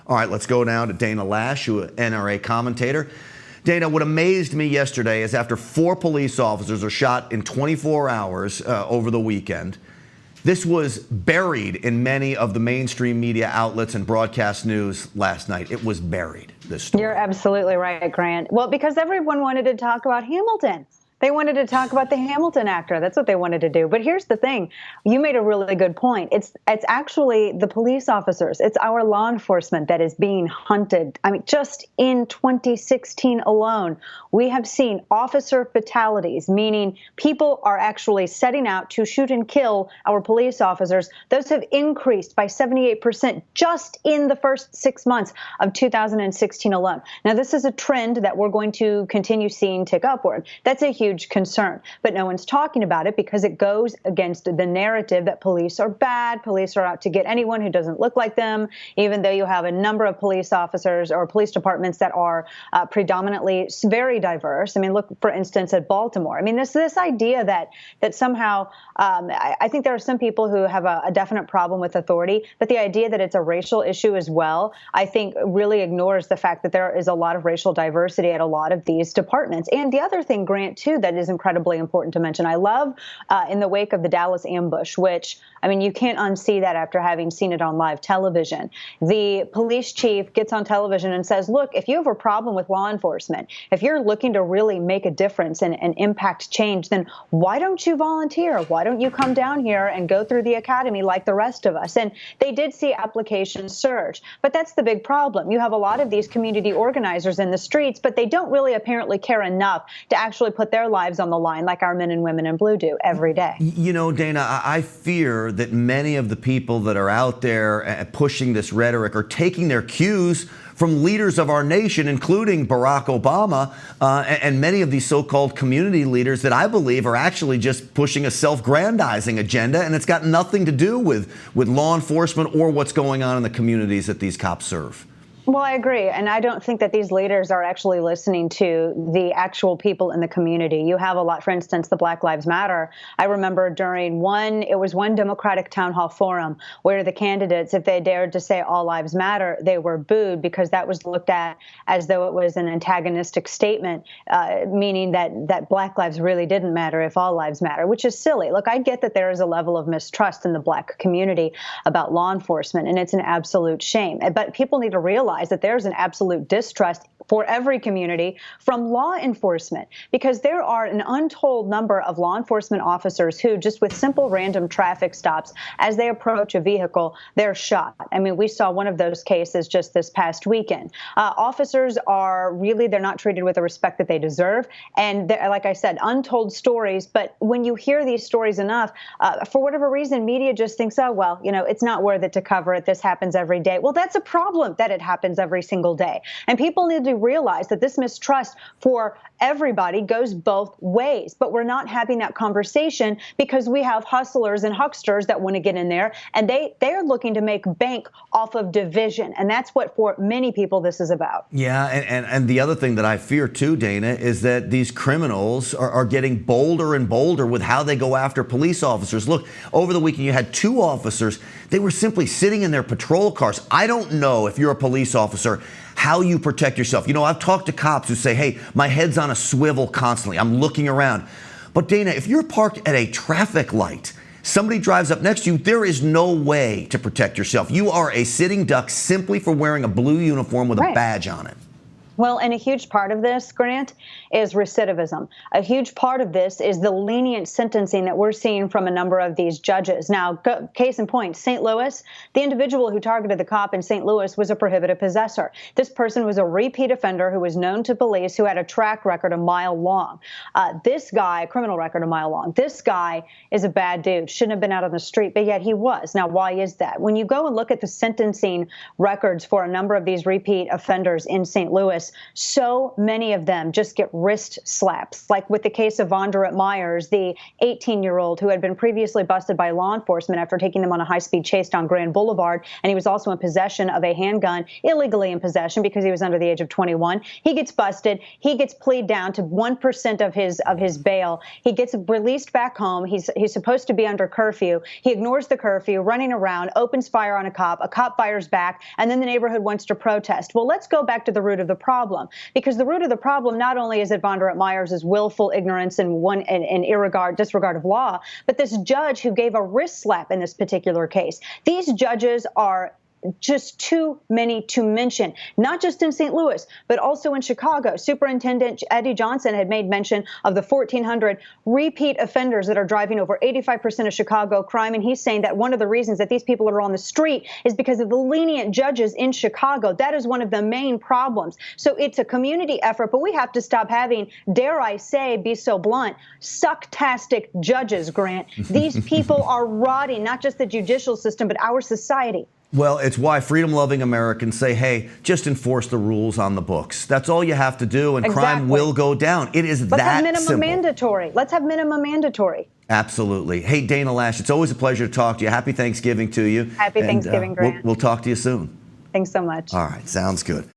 All right, let's go now to Dana Loesch, who is an NRA commentator. Dana, what amazed me yesterday is after 4 police officers are shot in 24 hours over the weekend, this was buried in many of the mainstream media outlets and broadcast news last night. It was buried, this story. You're absolutely right, Grant. Well, because everyone wanted to talk about Hamilton. They wanted to talk about the Hamilton actor. That's what they wanted to do. But here's the thing. You made a really good point. It's actually the police officers. It's our law enforcement that is being hunted. I mean, just in 2016 alone, we have seen officer fatalities, meaning people are actually setting out to shoot and kill our police officers. Those have increased by 78% just in the first 6 months of 2016 alone. Now, this is a trend that we're going to continue seeing tick upward. That's a huge concern, but no one's talking about it because it goes against the narrative that police are bad. Police are out to get anyone who doesn't look like them, even though you have a number of police officers or police departments that are predominantly very diverse. I mean, look, for instance, at Baltimore. I mean, this idea that somehow I think there are some people who have a definite problem with authority, but the idea that it's a racial issue as well, I think really ignores the fact that there is a lot of racial diversity at a lot of these departments. And the other thing, Grant, too, that is incredibly important to mention. I love in the wake of the Dallas ambush, which, I mean, you can't unsee that after having seen it on live television. The police chief gets on television and says, look, if you have a problem with law enforcement, if you're looking to really make a difference and impact change, then why don't you volunteer? Why don't you come down here and go through the academy like the rest of us? And they did see applications surge. But that's the big problem. You have a lot of these community organizers in the streets, but they don't really apparently care enough to actually put their lives on the line like our men and women in blue do every day. You know, Dana, I fear that many of the people that are out there pushing this rhetoric are taking their cues from leaders of our nation, including Barack Obama and many of these so-called community leaders that I believe are actually just pushing a self-grandizing agenda, and it's got nothing to do with law enforcement or what's going on in the communities that these cops serve. Well, I agree. And I don't think that these leaders are actually listening to the actual people in the community. You have a lot, for instance, the Black Lives Matter. I remember during one Democratic town hall forum where the candidates, if they dared to say all lives matter, they were booed because that was looked at as though it was an antagonistic statement, meaning that Black lives really didn't matter if all lives matter, which is silly. Look, I get that there is a level of mistrust in the Black community about law enforcement, and it's an absolute shame. But people need to realize that there's an absolute distrust for every community from law enforcement, because there are an untold number of law enforcement officers who just with simple random traffic stops, as they approach a vehicle, they're shot. I mean, we saw one of those cases just this past weekend. Officers they're not treated with the respect that they deserve. And like I said, untold stories. But when you hear these stories enough, for whatever reason, media just thinks, oh, well, you know, it's not worth it to cover it. This happens every day. Well, that's a problem that it happens every single day. And people need to realize that this mistrust for everybody goes both ways. But we're not having that conversation because we have hustlers and hucksters that want to get in there, and they're looking to make bank off of division. And that's what, for many people, this is about. Yeah, and the other thing that I fear too, Dana, is that these criminals are getting bolder and bolder with how they go after police officers. Look, over the weekend you had 2 officers. They were simply sitting in their patrol cars. I don't know if you're a police officer how you protect yourself. You know, I've talked to cops who say, hey, my head's on a swivel constantly. I'm looking around. But Dana, if you're parked at a traffic light, somebody drives up next to you, there is no way to protect yourself. You are a sitting duck simply for wearing a blue uniform with a badge on it. Well, and a huge part of this, Grant, is recidivism. A huge part of this is the lenient sentencing that we're seeing from a number of these judges. Now, case in point, St. Louis, the individual who targeted the cop in St. Louis was a prohibited possessor. This person was a repeat offender who was known to police, who had a track record a mile long. This guy, a criminal record a mile long, this guy is a bad dude, shouldn't have been out on the street, but yet he was. Now, why is that? When you go and look at the sentencing records for a number of these repeat offenders in St. Louis, Lewis, so many of them just get wrist slaps, like with the case of Vonderut Myers, the 18-year-old who had been previously busted by law enforcement after taking them on a high-speed chase down Grand Boulevard, and he was also in possession of a handgun, illegally in possession because he was under the age of 21. He gets busted. He gets plead down to 1% of his bail. He gets released back home. He's supposed to be under curfew. He ignores the curfew, running around, opens fire on a cop fires back, and then the neighborhood wants to protest. Well, let's go back to the root of the problem, because the root of the problem not only is it Vonderut Myers' willful ignorance and disregard of law, but this judge who gave a wrist slap in this particular case. These judges are just too many to mention, not just in St. Louis, but also in Chicago. Superintendent Eddie Johnson had made mention of the 1,400 repeat offenders that are driving over 85% of Chicago crime. And he's saying that one of the reasons that these people are on the street is because of the lenient judges in Chicago. That is one of the main problems. So it's a community effort, but we have to stop having, dare I say, be so blunt, sucktastic judges, Grant. These people are rotting not just the judicial system, but our society. Well, it's why freedom-loving Americans say, hey, just enforce the rules on the books. That's all you have to do, and crime will go down. It is that simple. Let's have minimum mandatory. Let's have minimum mandatory. Absolutely. Hey, Dana Loesch, it's always a pleasure to talk to you. Happy Thanksgiving to you. Happy Thanksgiving, Grant. We'll talk to you soon. Thanks so much. All right, sounds good.